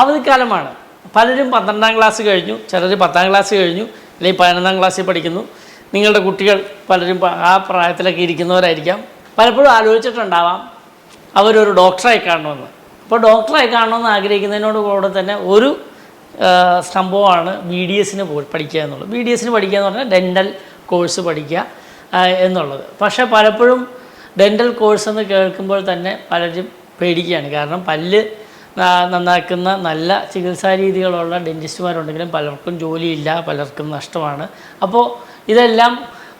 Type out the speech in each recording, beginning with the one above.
അവധിക്കാലമാണ്. പലരും 12ാം ക്ലാസ് കഴിഞ്ഞു, ചിലർ 10ാം ക്ലാസ് കഴിഞ്ഞു, അല്ലെങ്കിൽ 11ാം ക്ലാസ്സിൽ പഠിക്കുന്നു. നിങ്ങളുടെ കുട്ടികൾ പലരും ആ പ്രായത്തിലൊക്കെ ഇരിക്കുന്നവരായിരിക്കാം. പലപ്പോഴും ആലോചിച്ചിട്ടുണ്ടാവാം അവരൊരു ഡോക്ടറായി കാണണമെന്ന്. അപ്പോൾ ഡോക്ടറായി കാണണമെന്ന് ആഗ്രഹിക്കുന്നതിനോട് കൂടെ തന്നെ ഒരു സംഭവമാണ് BDS പഠിക്കുക എന്നുള്ളത്. BDS പഠിക്കുക എന്ന് പറഞ്ഞാൽ ഡെൻ്റൽ കോഴ്സ് പഠിക്കുക എന്നുള്ളത്. പക്ഷേ പലപ്പോഴും ഡെൻ്റൽ കോഴ്സ് എന്ന് കേൾക്കുമ്പോൾ തന്നെ പലരും പേടിക്കുകയാണ്. കാരണം പല്ല് നന്നാക്കുന്ന നല്ല ചികിത്സാ രീതികളുള്ള ഡെൻറ്റിസ്റ്റുമാരുണ്ടെങ്കിലും പലർക്കും ജോലിയില്ല, പലർക്കും നഷ്ടമാണ്. അപ്പോൾ ഇതെല്ലാം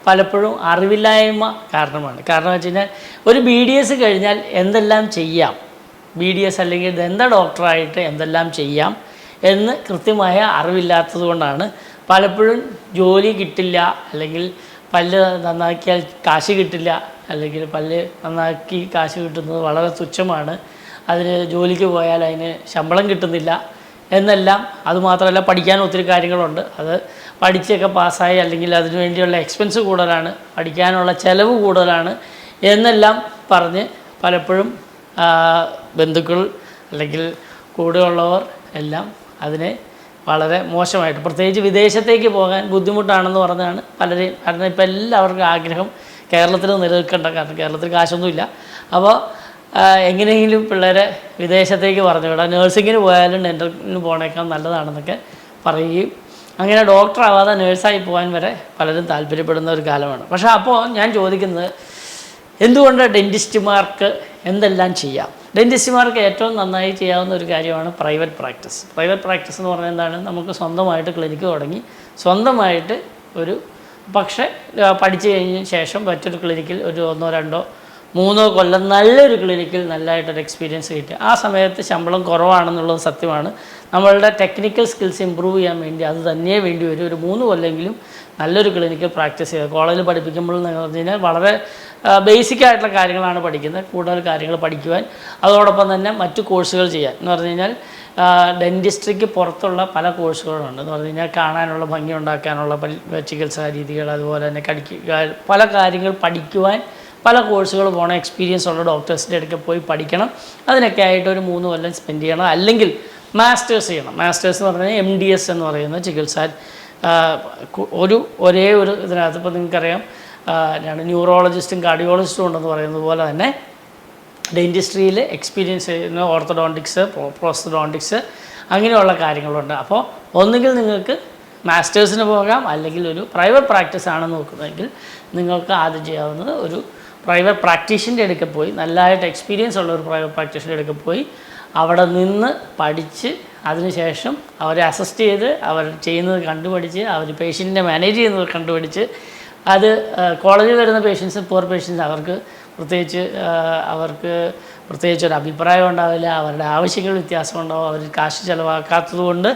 പലപ്പോഴും അറിവില്ലായ്മ കാരണമാണ്. കാരണം വെച്ച് കഴിഞ്ഞാൽ ഒരു BDS കഴിഞ്ഞാൽ എന്തെല്ലാം ചെയ്യാം, BDS അല്ലെങ്കിൽ ദന്ത ഡോക്ടറായിട്ട് എന്തെല്ലാം ചെയ്യാം എന്ന് കൃത്യമായ അറിവില്ലാത്തത് കൊണ്ടാണ് പലപ്പോഴും ജോലി കിട്ടില്ല, അല്ലെങ്കിൽ പല്ല് നന്നാക്കിയാൽ കാശ് കിട്ടില്ല, അല്ലെങ്കിൽ പല്ല് നന്നാക്കി കാശ് കിട്ടുന്നത് വളരെ തുച്ഛമാണ്, അതിന് ജോലിക്ക് പോയാൽ അതിന് ശമ്പളം കിട്ടുന്നില്ല എന്നെല്ലാം. അതുമാത്രമല്ല പഠിക്കാൻ ഒത്തിരി കാര്യങ്ങളുണ്ട്, അത് പഠിച്ചൊക്കെ പാസ്സായി അല്ലെങ്കിൽ അതിനു വേണ്ടിയുള്ള എക്സ്പെൻസ് കൂടുതലാണ്, പഠിക്കാനുള്ള ചിലവ് കൂടുതലാണ് എന്നെല്ലാം പറഞ്ഞ് പലപ്പോഴും ബന്ധുക്കൾ അല്ലെങ്കിൽ കൂടെയുള്ളവർ എല്ലാം അതിനെ വളരെ മോശമായിട്ട്, പ്രത്യേകിച്ച് വിദേശത്തേക്ക് പോകാൻ ബുദ്ധിമുട്ടാണെന്ന് പറഞ്ഞാണ് പലരെയും. കാരണം ഇപ്പോൾ എല്ലാവർക്കും ആഗ്രഹം കേരളത്തിൽ നിലനിൽക്കേണ്ട, കാരണം കേരളത്തിൽ കാശൊന്നുമില്ല. അപ്പോൾ എങ്ങനെയെങ്കിലും പിള്ളേരെ വിദേശത്തേക്ക് പറഞ്ഞു വിടാം, നേഴ്സിങ്ങിന് പോയാലും ഡെൻ്റലിന് പോകണേക്കാൾ നല്ലതാണെന്നൊക്കെ പറയുകയും അങ്ങനെ ഡോക്ടറാവാതെ നേഴ്സായി പോകാൻ വരെ പലരും താല്പര്യപ്പെടുന്ന ഒരു കാലമാണ്. പക്ഷേ അപ്പോൾ ഞാൻ ചോദിക്കുന്നത്, എന്തുകൊണ്ട് ഡെൻറ്റിസ്റ്റുമാർക്ക് എന്തെല്ലാം ചെയ്യാം? ഡെൻറ്റിസ്റ്റുമാർക്ക് ഏറ്റവും നന്നായി ചെയ്യാവുന്ന ഒരു കാര്യമാണ് പ്രൈവറ്റ് പ്രാക്ടീസ്. പ്രൈവറ്റ് പ്രാക്ടീസ് എന്ന് പറഞ്ഞാൽ എന്താണ്? നമുക്ക് സ്വന്തമായിട്ട് ക്ലിനിക്ക് തുടങ്ങി സ്വന്തമായിട്ട് ഒരു, പക്ഷേ പഠിച്ചു കഴിഞ്ഞ ശേഷം മറ്റൊരു ക്ലിനിക്കിൽ ഒരു 1, 2, 3 കൊല്ലം നല്ലൊരു ക്ലിനിക്കിൽ നല്ലതായിട്ടൊരു എക്സ്പീരിയൻസ് കിട്ടുക. ആ സമയത്ത് ശമ്പളം കുറവാണെന്നുള്ളത് സത്യമാണ്. നമ്മളുടെ ടെക്നിക്കൽ സ്കിൽസ് ഇമ്പ്രൂവ് ചെയ്യാൻ വേണ്ടി അത് തന്നെ വേണ്ടി വരും. ഒരു 3 കൊല്ലെങ്കിലും നല്ലൊരു ക്ലിനിക്കിൽ പ്രാക്ടീസ് ചെയ്യുക. കോളേജിൽ പഠിപ്പിക്കുമ്പോൾ എന്ന് പറഞ്ഞു കഴിഞ്ഞാൽ വളരെ ബേസിക്കായിട്ടുള്ള കാര്യങ്ങളാണ് പഠിക്കുന്നത്. കൂടുതൽ കാര്യങ്ങൾ പഠിക്കുവാൻ, അതോടൊപ്പം തന്നെ മറ്റു കോഴ്സുകൾ ചെയ്യാൻ. എന്ന് പറഞ്ഞു കഴിഞ്ഞാൽ ഡെൻറ്റിസ്ട്രിക്ക് പുറത്തുള്ള പല കോഴ്സുകളുണ്ട്. എന്ന് പറഞ്ഞു കഴിഞ്ഞാൽ കാണാനുള്ള ഭംഗി ഉണ്ടാക്കാനുള്ള ചികിത്സാ രീതികൾ, അതുപോലെ തന്നെ പല കാര്യങ്ങൾ പഠിക്കുവാൻ പല കോഴ്സുകൾ പോകണം. എക്സ്പീരിയൻസ് ഉള്ള ഡോക്ടേഴ്സിൻ്റെ അടുക്കെ പോയി പഠിക്കണം. അതിനൊക്കെ ആയിട്ട് ഒരു 3 കൊല്ലം സ്പെൻഡ് ചെയ്യണം. അല്ലെങ്കിൽ മാസ്റ്റേഴ്സ് ചെയ്യണം. മാസ്റ്റേഴ്സ് എന്ന് പറഞ്ഞാൽ MDS എന്ന് പറയുന്ന ചികിത്സ ഒരേ ഒരു ഇതിനകത്ത് ഇപ്പോൾ നിങ്ങൾക്കറിയാം, ന്യൂറോളജിസ്റ്റും കാർഡിയോളജിസ്റ്റും ഉണ്ടെന്ന് പറയുന്നത് പോലെ തന്നെ ഡെൻറ്റിസ്ട്രിയിൽ എക്സ്പീരിയൻസ് ചെയ്യുന്ന ഓർത്തഡോണ്ടിക്സ്, പ്രോസ്റ്റഡോണ്ടിക്സ് അങ്ങനെയുള്ള കാര്യങ്ങളുണ്ട്. അപ്പോൾ ഒന്നുകിൽ നിങ്ങൾക്ക് മാസ്റ്റേഴ്സിന് പോകാം, അല്ലെങ്കിൽ ഒരു പ്രൈവറ്റ് പ്രാക്ടീസ് ആണ് നോക്കുന്നതെങ്കിൽ നിങ്ങൾക്ക് ആദ്യം ചെയ്യാവുന്നത് ഒരു പ്രൈവറ്റ് പ്രാക്ടീഷൻ്റെ അടുക്കെ പോയി, നല്ലതായിട്ട് എക്സ്പീരിയൻസ് ഉള്ള ഒരു പ്രൈവറ്റ് പ്രാക്ടീഷൻ്റെ അടുക്കെ പോയി അവിടെ നിന്ന് പഠിച്ച് അതിനുശേഷം അവരെ അസിസ്റ്റ് ചെയ്ത് അവർ ചെയ്യുന്നത് കണ്ടുപഠിച്ച് അവർ പേഷ്യൻറ്റിനെ മാനേജ് ചെയ്യുന്നത് കണ്ടുപഠിച്ച്, അത് കോളേജിൽ വരുന്ന പേഷ്യൻസ്, പൂർ പേഷ്യൻസ്, അവർക്ക് പ്രത്യേകിച്ച് ഒരു അഭിപ്രായം ഉണ്ടാവില്ല, അവരുടെ ആവശ്യങ്ങൾ വ്യത്യാസം ഉണ്ടാവും, അവർ കാശ് ചിലവാക്കാത്തത് കൊണ്ട്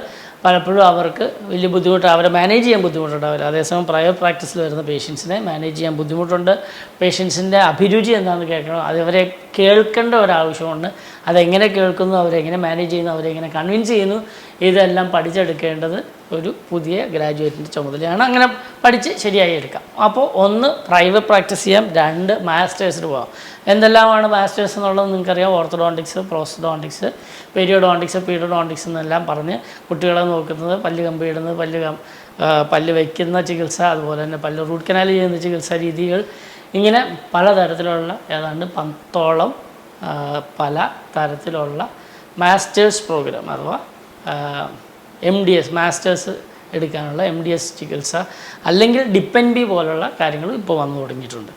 പലപ്പോഴും അവർക്ക് വലിയ ബുദ്ധിമുട്ട്, അവരെ മാനേജ് ചെയ്യാൻ ബുദ്ധിമുട്ടുണ്ടാവില്ല. അതേസമയം പ്രൈവറ്റ് പ്രാക്ടീസിൽ വരുന്ന പേഷ്യൻസിനെ മാനേജ് ചെയ്യാൻ ബുദ്ധിമുട്ടുണ്ട്. പേഷ്യൻസിൻ്റെ അഭിരുചി എന്താണെന്ന് കേൾക്കണം, അതവരെ കേൾക്കേണ്ട ഒരാവശ്യമുണ്ട്. അതെങ്ങനെ കേൾക്കുന്നു, അവരെങ്ങനെ മാനേജ് ചെയ്യുന്നു, അവരെങ്ങനെ കൺവിൻസ് ചെയ്യുന്നു, ഇതെല്ലാം പഠിച്ചെടുക്കേണ്ടത് ഒരു പുതിയ ഗ്രാജുവേറ്റിൻ്റെ ചുമതലയാണ്. അങ്ങനെ പഠിച്ച് ശരിയായി എടുക്കാം. അപ്പോൾ 1 പ്രൈവറ്റ് പ്രാക്ടീസ് ചെയ്യാം, 2 മാസ്റ്റേഴ്സിന് പോകാം. എന്തെല്ലാമാണ് മാസ്റ്റേഴ്സ് എന്നുള്ളത് നിങ്ങൾക്കറിയാം. ഓർത്തഡോണ്ടിക്സ്, പ്രോസ്റ്റഡോണ്ടിക്സ്, പെരിയോഡോണ്ടിക്സ്, പീഡോഡോണ്ടിക്സ് എന്നെല്ലാം പറഞ്ഞ് കുട്ടികളെ നോക്കുന്നത്, പല്ല് കമ്പിയിടുന്നത്, പല്ല് വയ്ക്കുന്ന ചികിത്സ, അതുപോലെ തന്നെ പല്ല് റൂട്ട് കനാൽ ചെയ്യുന്ന ചികിത്സാ രീതികൾ, ഇങ്ങനെ പലതരത്തിലുള്ള ഏതാണ്ട് 10ഓളം പല തരത്തിലുള്ള മാസ്റ്റേഴ്സ് പ്രോഗ്രാം അഥവാ MDS മാസ്റ്റേഴ്സ് എടുക്കാനുള്ള MDS ചികിത്സ, അല്ലെങ്കിൽ ഡിപ്പെൻഡി പോലുള്ള കാര്യങ്ങൾ ഇപ്പോൾ വന്നു തുടങ്ങിയിട്ടുണ്ട്.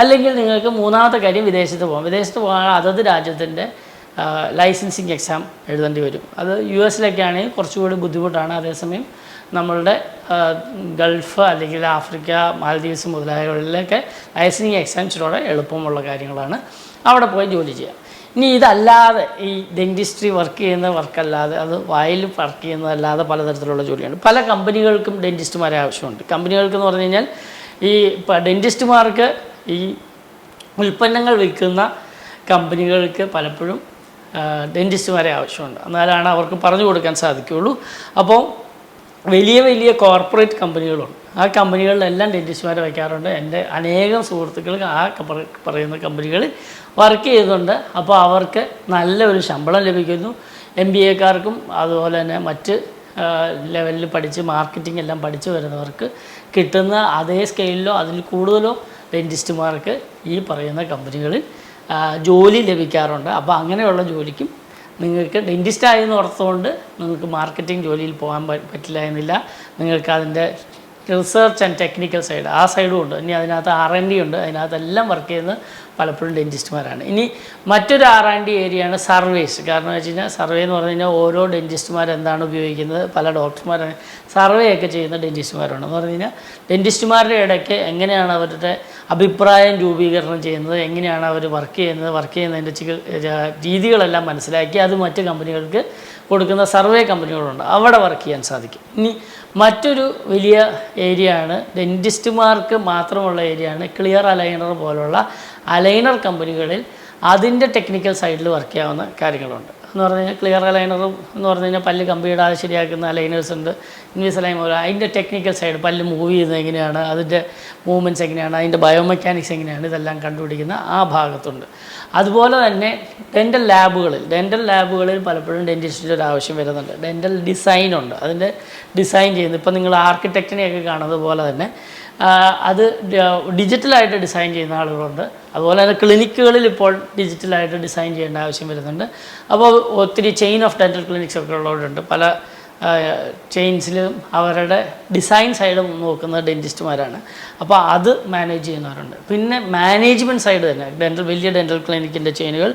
അല്ലെങ്കിൽ നിങ്ങൾക്ക് മൂന്നാമത്തെ കാര്യം വിദേശത്ത് പോകാം. വിദേശത്ത് പോകാൻ അതത് രാജ്യത്തിൻ്റെ ലൈസൻസിങ് എക്സാം എഴുതേണ്ടി വരും. അത് US ആണെങ്കിൽ കുറച്ചുകൂടി ബുദ്ധിമുട്ടാണ്. അതേസമയം നമ്മളുടെ ഗൾഫ് അല്ലെങ്കിൽ ആഫ്രിക്ക, മാൽദീവ്സ് മുതലായവരിലൊക്കെ ലൈസൻസിങ് എക്സാം ഇച്ചിരിയോടെ എളുപ്പമുള്ള കാര്യങ്ങളാണ്. അവിടെ പോയി ജോലി ചെയ്യാം. ഇനി ഇതല്ലാതെ ഈ ഡെൻറ്റിസ്ട്രി വർക്ക് ചെയ്യുന്ന വർക്കല്ലാതെ, അത് വായിൽ വർക്ക് ചെയ്യുന്നതല്ലാതെ പലതരത്തിലുള്ള ജോലിയാണ്. പല കമ്പനികൾക്കും ഡെൻറ്റിസ്റ്റുമാരെ ആവശ്യമുണ്ട്. കമ്പനികൾക്കെന്ന് പറഞ്ഞു കഴിഞ്ഞാൽ ഈ ഡെൻറ്റിസ്റ്റുമാർക്ക് ഈ ഉൽപ്പന്നങ്ങൾ വിൽക്കുന്ന കമ്പനികൾക്ക് പലപ്പോഴും ഡെൻറ്റിസ്റ്റുമാരെ ആവശ്യമുണ്ട്. എന്നാലാണ് അവർക്ക് പറഞ്ഞു കൊടുക്കാൻ സാധിക്കുകയുള്ളൂ. അപ്പോൾ വലിയ വലിയ കോർപ്പറേറ്റ് കമ്പനികളുണ്ട്. ആ കമ്പനികളിലെല്ലാം ഡെൻറ്റിസ്റ്റുമാരെ വയ്ക്കാറുണ്ട്. എൻ്റെ അനേകം സുഹൃത്തുക്കൾ ആ പറയുന്ന കമ്പനികളിൽ വർക്ക് ചെയ്യുന്നുണ്ട്. അപ്പോൾ അവർക്ക് നല്ലൊരു ശമ്പളം ലഭിക്കുന്നു. MBA-കാർക്കും അതുപോലെ തന്നെ മറ്റ് ലെവലിൽ പഠിച്ച് മാർക്കറ്റിംഗ് എല്ലാം പഠിച്ച് വരുന്നവർക്ക് കിട്ടുന്ന അതേ സ്കെയിലിലോ അതിൽ കൂടുതലോ ഡെൻറ്റിസ്റ്റുമാർക്ക് ഈ പറയുന്ന കമ്പനികളിൽ ജോലി ലഭിക്കാറുണ്ട്. അപ്പോൾ അങ്ങനെയുള്ള ജോലിക്കും നിങ്ങൾക്ക് ഡെൻറ്റിസ്റ്റായി എന്ന് ഓർത്തുകൊണ്ട് നിങ്ങൾക്ക് മാർക്കറ്റിംഗ് ജോലിയിൽ പോകാൻ പറ്റില്ല എന്നില്ല. നിങ്ങൾക്ക് അതിൻ്റെ റിസർച്ച് ആൻഡ് ടെക്നിക്കൽ സൈഡ് ആ സൈഡും ഉണ്ട്. ഇനി അതിനകത്ത് R&D ഉണ്ട്. അതിനകത്തെല്ലാം വർക്ക് ചെയ്യുന്നത് പലപ്പോഴും ഡെൻറ്റിസ്റ്റുമാരാണ്. ഇനി മറ്റൊരു R&D ഏരിയയാണ് സർവേസ്. കാരണം എന്ന് വെച്ച് കഴിഞ്ഞാൽ സർവേ എന്ന് പറഞ്ഞു കഴിഞ്ഞാൽ ഓരോ ഡെൻറ്റിസ്റ്റുമാർ എന്താണ് ഉപയോഗിക്കുന്നത്, പല ഡോക്ടർമാർ സർവേ ഒക്കെ ചെയ്യുന്ന ഡെൻറ്റിസ്റ്റുമാരുണ്ട്. എന്ന് പറഞ്ഞു കഴിഞ്ഞാൽ ഡെൻറ്റിസ്റ്റുമാരുടെ ഇടയ്ക്ക് എങ്ങനെയാണ് അവരുടെ അഭിപ്രായം രൂപീകരണം ചെയ്യുന്നത്, എങ്ങനെയാണ് അവർ വർക്ക് ചെയ്യുന്നതിൻ്റെ രീതികളെല്ലാം മനസ്സിലാക്കി അത് മറ്റ് കമ്പനികൾക്ക് കൊടുക്കുന്ന സർവേ കമ്പനികളുണ്ട്, അവിടെ വർക്ക് ചെയ്യാൻ സാധിക്കും. ഇനി മറ്റൊരു വലിയ ഏരിയയാണ് ഡെൻറ്റിസ്റ്റുമാർക്ക് മാത്രമുള്ള ഏരിയയാണ് ക്ലിയർ അലൈനർ പോലുള്ള അലൈനർ കമ്പനികളിൽ അതിൻ്റെ ടെക്നിക്കൽ സൈഡിൽ വർക്ക് ചെയ്യാവുന്ന കാര്യങ്ങളുണ്ട്. എന്ന് പറഞ്ഞു കഴിഞ്ഞാൽ ക്ലിയർ അലൈനർ എന്ന് പറഞ്ഞു കഴിഞ്ഞാൽ പല്ല് കമ്പിയിടാതെ ശരിയാക്കുന്ന അലൈനേഴ്സ് ഉണ്ട്, ഇൻവിസലൈൻ പോലെ അതിൻ്റെ ടെക്നിക്കൽ സൈഡ് പല്ല് മൂവ് ചെയ്യുന്നത് എങ്ങനെയാണ്, അതിൻ്റെ മൂവ്മെൻറ്റ്സ് എങ്ങനെയാണ്, അതിൻ്റെ ബയോമെക്കാനിക്സ് എങ്ങനെയാണ്, ഇതെല്ലാം കണ്ടുപിടിക്കുന്ന ആ ഭാഗത്തുണ്ട്. അതുപോലെ തന്നെ ഡെൻ്റൽ ലാബുകളിൽ പലപ്പോഴും ഡെൻറ്റിസ്റ്റിൻ്റെ ഒരു ആവശ്യം വരുന്നുണ്ട്. ഡെൻ്റൽ ഡിസൈനുണ്ട്, അതിൻ്റെ ഡിസൈൻ ചെയ്യുന്നത് ഇപ്പോൾ നിങ്ങൾ ആർക്കിടെക്റ്റിനെയൊക്കെ കാണുന്നത് പോലെ തന്നെ അത് ഡിജിറ്റലായിട്ട് ഡിസൈൻ ചെയ്യുന്ന ആളുകളുണ്ട്. അതുപോലെ തന്നെ ക്ലിനിക്കുകളിൽ ഇപ്പോൾ ഡിജിറ്റലായിട്ട് ഡിസൈൻ ചെയ്യേണ്ട ആവശ്യം വരുന്നുണ്ട്. അപ്പോൾ ഒത്തിരി ചെയിൻ ഓഫ് ഡെൻ്റൽ ക്ലിനിക്സ് ഒക്കെ ഉള്ളവരുണ്ട്. പല ചെയിൻസിലും അവരുടെ ഡിസൈൻ സൈഡും നോക്കുന്ന ഡെൻറ്റിസ്റ്റുമാരാണ്. അപ്പോൾ അത് മാനേജ് ചെയ്യുന്നവരുണ്ട്. പിന്നെ മാനേജ്മെൻറ്റ് സൈഡ് തന്നെ വലിയ ഡെൻ്റൽ ക്ലിനിക്കിൻ്റെ ചെയിനുകൾ,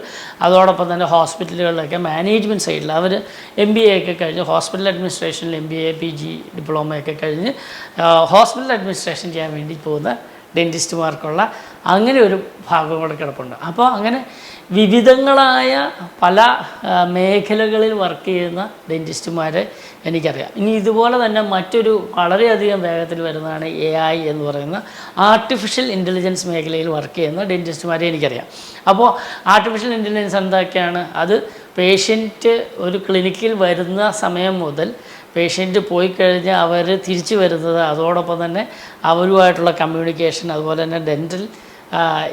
അതോടൊപ്പം തന്നെ ഹോസ്പിറ്റലുകളിലൊക്കെ മാനേജ്മെൻറ്റ് സൈഡിൽ അവർ MBA ഒക്കെ കഴിഞ്ഞ് ഹോസ്പിറ്റൽ അഡ്മിനിസ്ട്രേഷനിൽ MBA PG ഡിപ്ലോമയൊക്കെ കഴിഞ്ഞ് ഹോസ്പിറ്റൽ അഡ്മിനിസ്ട്രേഷൻ ചെയ്യാൻ വേണ്ടി പോകുന്ന ഡെൻറ്റിസ്റ്റുമാർക്കുള്ള അങ്ങനെ ഒരു ഭാഗം കൂടെ കിടപ്പുണ്ട്. അപ്പോൾ അങ്ങനെ വിവിധങ്ങളായ പല മേഖലകളിൽ വർക്ക് ചെയ്യുന്ന ഡെൻറ്റിസ്റ്റുമാരെ എനിക്കറിയാം. ഇനി ഇതുപോലെ തന്നെ മറ്റൊരു വളരെയധികം വേഗത്തിൽ വരുന്നതാണ് AI എന്ന് പറയുന്ന ആർട്ടിഫിഷ്യൽ ഇൻ്റലിജൻസ് മേഖലയിൽ വർക്ക് ചെയ്യുന്ന ഡെൻറ്റിസ്റ്റുമാരെ എനിക്കറിയാം. അപ്പോൾ ആർട്ടിഫിഷ്യൽ ഇൻ്റലിജൻസ് എന്തൊക്കെയാണ്? അത് പേഷ്യൻറ്റ് ഒരു ക്ലിനിക്കിൽ വരുന്ന സമയം മുതൽ പേഷ്യൻറ്റ് പോയി കഴിഞ്ഞാൽ അവർ തിരിച്ചു വരുന്നത്, അതോടൊപ്പം തന്നെ അവരുമായിട്ടുള്ള കമ്മ്യൂണിക്കേഷൻ, അതുപോലെ തന്നെ ഡെൻ്റൽ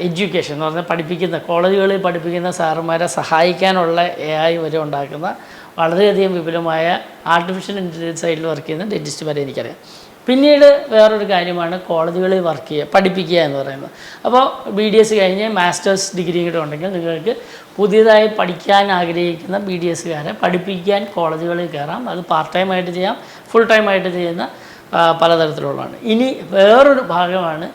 എഡ്യൂക്കേഷൻ എന്ന് പറഞ്ഞാൽ കോളേജുകളിൽ പഠിപ്പിക്കുന്ന സാറുമാരെ സഹായിക്കാനുള്ള AI വരെ ഉണ്ടാക്കുന്ന വളരെയധികം വിപുലമായ ആർട്ടിഫിഷ്യൽ ഇൻ്റലിജൻസ് സൈഡിൽ വർക്ക് ചെയ്യുന്ന ഡെൻറ്റിസ്റ്റുമാരെ എനിക്കറിയാം. പിന്നീട് വേറൊരു കാര്യമാണ് കോളേജുകളിൽ പഠിപ്പിക്കുക എന്ന് പറയുന്നത്. അപ്പോൾ BDS കഴിഞ്ഞ് മാസ്റ്റേഴ്സ് ഡിഗ്രി കൂടെ ഉണ്ടെങ്കിൽ നിങ്ങൾക്ക് പുതിയതായി പഠിക്കാൻ ആഗ്രഹിക്കുന്ന BDSകാരെ പഠിപ്പിക്കാൻ കോളേജുകളിൽ കയറാം. അത് പാർട്ട് ടൈമായിട്ട് ചെയ്യാം, ഫുൾ ടൈമായിട്ട് ചെയ്യുന്ന പലതരത്തിലുള്ളതാണ്. ഇനി വേറൊരു ഭാഗമാണ്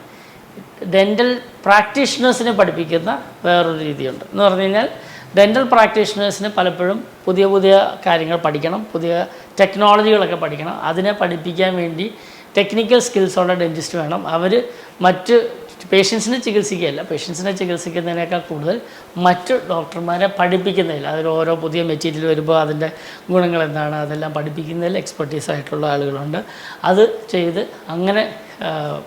ഡെൻ്റൽ പ്രാക്ടീഷണേഴ്സിനെ പഠിപ്പിക്കുന്ന വേറൊരു രീതിയുണ്ട്. എന്ന് പറഞ്ഞു കഴിഞ്ഞാൽ ഡെൻ്റൽ പ്രാക്ടീഷണേഴ്സിന് പലപ്പോഴും പുതിയ കാര്യങ്ങൾ പഠിക്കണം, പുതിയ ടെക്നോളജികളൊക്കെ പഠിക്കണം. അതിനെ പഠിപ്പിക്കാൻ വേണ്ടി ടെക്നിക്കൽ സ്കിൽസുള്ള ഡെൻറ്റിസ്റ്റ് വേണം. അവർ മറ്റ് പേഷ്യൻസിനെ ചികിത്സിക്കുന്നതിനേക്കാൾ കൂടുതൽ മറ്റ് ഡോക്ടർമാരെ പഠിപ്പിക്കുന്നതിൽ, അതിൽ ഓരോ പുതിയ മെറ്റീരിയൽ വരുമ്പോൾ അതിൻ്റെ ഗുണങ്ങൾ എന്താണ്, അതെല്ലാം പഠിപ്പിക്കുന്നതിൽ എക്സ്പെർട്ടീസ് ആയിട്ടുള്ള ആളുകളുണ്ട്. അത് ചെയ്ത് അങ്ങനെ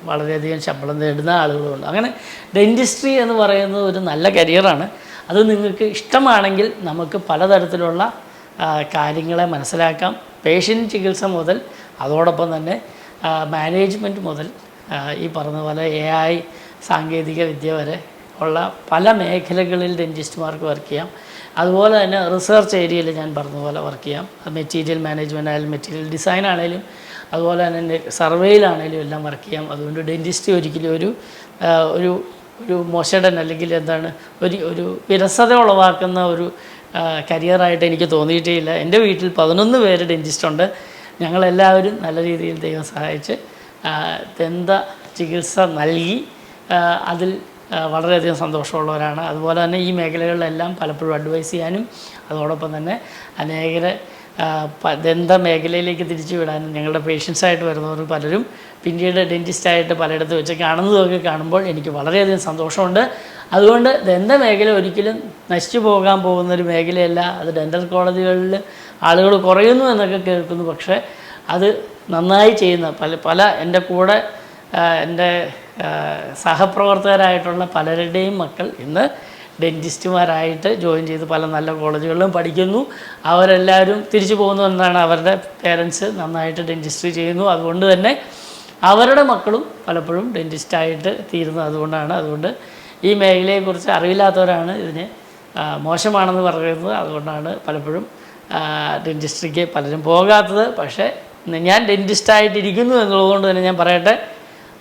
വളരെയധികം ശമ്പളം നേടുന്ന ആളുകളുണ്ട്. അങ്ങനെ ഡെൻറ്റിസ്ട്രി എന്ന് പറയുന്നത് ഒരു നല്ല കരിയറാണ്. അത് നിങ്ങൾക്ക് ഇഷ്ടമാണെങ്കിൽ നമുക്ക് പലതരത്തിലുള്ള കാര്യങ്ങളെ മനസ്സിലാക്കാം. പേഷ്യൻ്റ് ചികിത്സ മുതൽ അതോടൊപ്പം തന്നെ മാനേജ്മെൻറ്റ് മുതൽ ഈ പറഞ്ഞ പോലെ AI സാങ്കേതിക വിദ്യ വരെ ഉള്ള പല മേഖലകളിൽ ഡെൻറ്റിസ്റ്റുമാർക്ക് വർക്ക് ചെയ്യാം. അതുപോലെ തന്നെ റിസർച്ച് ഏരിയയിൽ ഞാൻ പറഞ്ഞ പോലെ വർക്ക് ചെയ്യാം. മെറ്റീരിയൽ മാനേജ്മെൻറ്റ് ആയാലും മെറ്റീരിയൽ ഡിസൈൻ ആണെങ്കിലും അതുപോലെ തന്നെ സർവേയിലാണെങ്കിലും എല്ലാം വർക്ക് ചെയ്യാം. അതുകൊണ്ട് ഡെൻറ്റിസ്റ്റ് ഒരിക്കലും ഒരു മോശടൻ അല്ലെങ്കിൽ എന്താണ് ഒരു വിരസത ഉളവാക്കുന്ന ഒരു കരിയറായിട്ട് എനിക്ക് തോന്നിയിട്ടേ ഇല്ല. എൻ്റെ വീട്ടിൽ 11 പേര് ഡെൻറ്റിസ്റ്റുണ്ട്. ഞങ്ങളെല്ലാവരും നല്ല രീതിയിൽ ദൈവം സഹായിച്ച് ദന്ത ചികിത്സ നൽകി അതിൽ വളരെയധികം സന്തോഷമുള്ളവരാണ്. അതുപോലെ തന്നെ ഈ മേഖലകളിലെല്ലാം പലപ്പോഴും അഡ്വൈസ് ചെയ്യാനും അതോടൊപ്പം തന്നെ അനേകരെ ദന്ത മേഖലയിലേക്ക് തിരിച്ചു വിടാനും ഞങ്ങളുടെ പേഷ്യൻസായിട്ട് വരുന്നവർ പലരും പിന്നീട് ഡെൻറ്റിസ്റ്റായിട്ട് പലയിടത്ത് വെച്ച് കാണുന്നതൊക്കെ കാണുമ്പോൾ എനിക്ക് വളരെയധികം സന്തോഷമുണ്ട്. അതുകൊണ്ട് ദന്ത മേഖല ഒരിക്കലും നശിച്ചു പോകാൻ പോകുന്നൊരു മേഖലയല്ല. അത് ഡെൻ്റൽ കോളേജുകളിൽ ആളുകൾ കുറയുന്നു എന്നൊക്കെ കേൾക്കുന്നു. പക്ഷേ അത് നന്നായി ചെയ്യുന്ന പല എൻ്റെ കൂടെ എൻ്റെ സഹപ്രവർത്തകരായിട്ടുള്ള പലരുടെയും മക്കൾ ഇന്ന് ഡെൻറ്റിസ്റ്റുമാരായിട്ട് ജോയിൻ ചെയ്ത് പല നല്ല കോളേജുകളിലും പഠിക്കുന്നു. അവരെല്ലാവരും തിരിച്ചു പോകുന്നു എന്നാണ്. അവരുടെ പേരൻസ് നന്നായിട്ട് ഡെൻറ്റിസ്ട്രി ചെയ്യുന്നു. അതുകൊണ്ട് തന്നെ അവരുടെ മക്കളും പലപ്പോഴും ഡെൻറ്റിസ്റ്റായിട്ട് തീരുന്നത് അതുകൊണ്ട് ഈ മേഖലയെക്കുറിച്ച് അറിവില്ലാത്തവരാണ് ഇതിനെ മോശമാണെന്ന് പറയുന്നത്. അതുകൊണ്ടാണ് പലപ്പോഴും ഡെൻറ്റിസ്ട്രിക്ക് പലരും പോകാത്തത്. പക്ഷേ ഞാൻ ഡെൻറ്റിസ്റ്റായിട്ടിരിക്കുന്നു എന്നുള്ളതുകൊണ്ട് തന്നെ ഞാൻ പറയട്ടെ,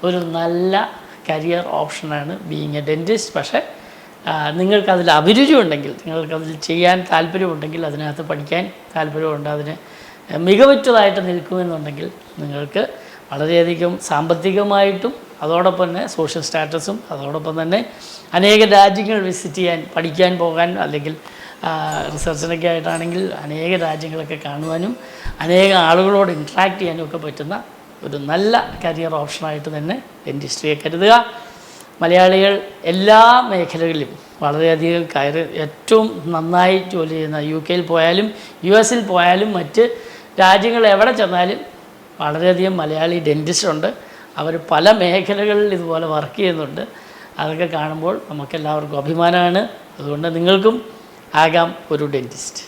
ഒരു നല്ല കരിയർ ഓപ്ഷനാണ് ബീയിങ് എ ഡെൻറ്റിസ്റ്റ്. പക്ഷേ നിങ്ങൾക്കതിൽ അഭിരുചി ഉണ്ടെങ്കിൽ, നിങ്ങൾക്കതിൽ ചെയ്യാൻ താല്പര്യമുണ്ടെങ്കിൽ, അതിനകത്ത് പഠിക്കാൻ താല്പര്യമുണ്ട്, അതിന് മികവുറ്റതായിട്ട് നിൽക്കുമെന്നുണ്ടെങ്കിൽ നിങ്ങൾക്ക് വളരെയധികം സാമ്പത്തികമായിട്ടും അതോടൊപ്പം തന്നെ സോഷ്യൽ സ്റ്റാറ്റസും അതോടൊപ്പം തന്നെ അനേക രാജ്യങ്ങൾ വിസിറ്റ് ചെയ്യാൻ, പഠിക്കാൻ പോകാൻ, അല്ലെങ്കിൽ റിസർച്ചിനൊക്കെ ആയിട്ടാണെങ്കിൽ അനേക രാജ്യങ്ങളൊക്കെ കാണുവാനും അനേകം ആളുകളോട് ഇൻട്രാക്ട് ചെയ്യാനും ഒക്കെ പറ്റുന്ന ഒരു നല്ല കരിയർ ഓപ്ഷനായിട്ട് തന്നെ ഡെൻറ്റിസ്ട്രിയെ കരുതുക. മലയാളികൾ എല്ലാ മേഖലകളിലും വളരെയധികം ഏറ്റവും നന്നായി ജോലി ചെയ്യുന്ന, UK പോയാലും US പോയാലും മറ്റ് രാജ്യങ്ങൾ എവിടെ ചെന്നാലും വളരെയധികം മലയാളി ഡെൻറ്റിസ്റ്റ് ഉണ്ട്. അവർ പല മേഖലകളിൽ ഇതുപോലെ വർക്ക് ചെയ്യുന്നുണ്ട്. അതൊക്കെ കാണുമ്പോൾ നമുക്കെല്ലാവർക്കും അഭിമാനമാണ്. അതുകൊണ്ട് നിങ്ങൾക്കും ആകാം ഒരു ഡെൻറ്റിസ്റ്റ്.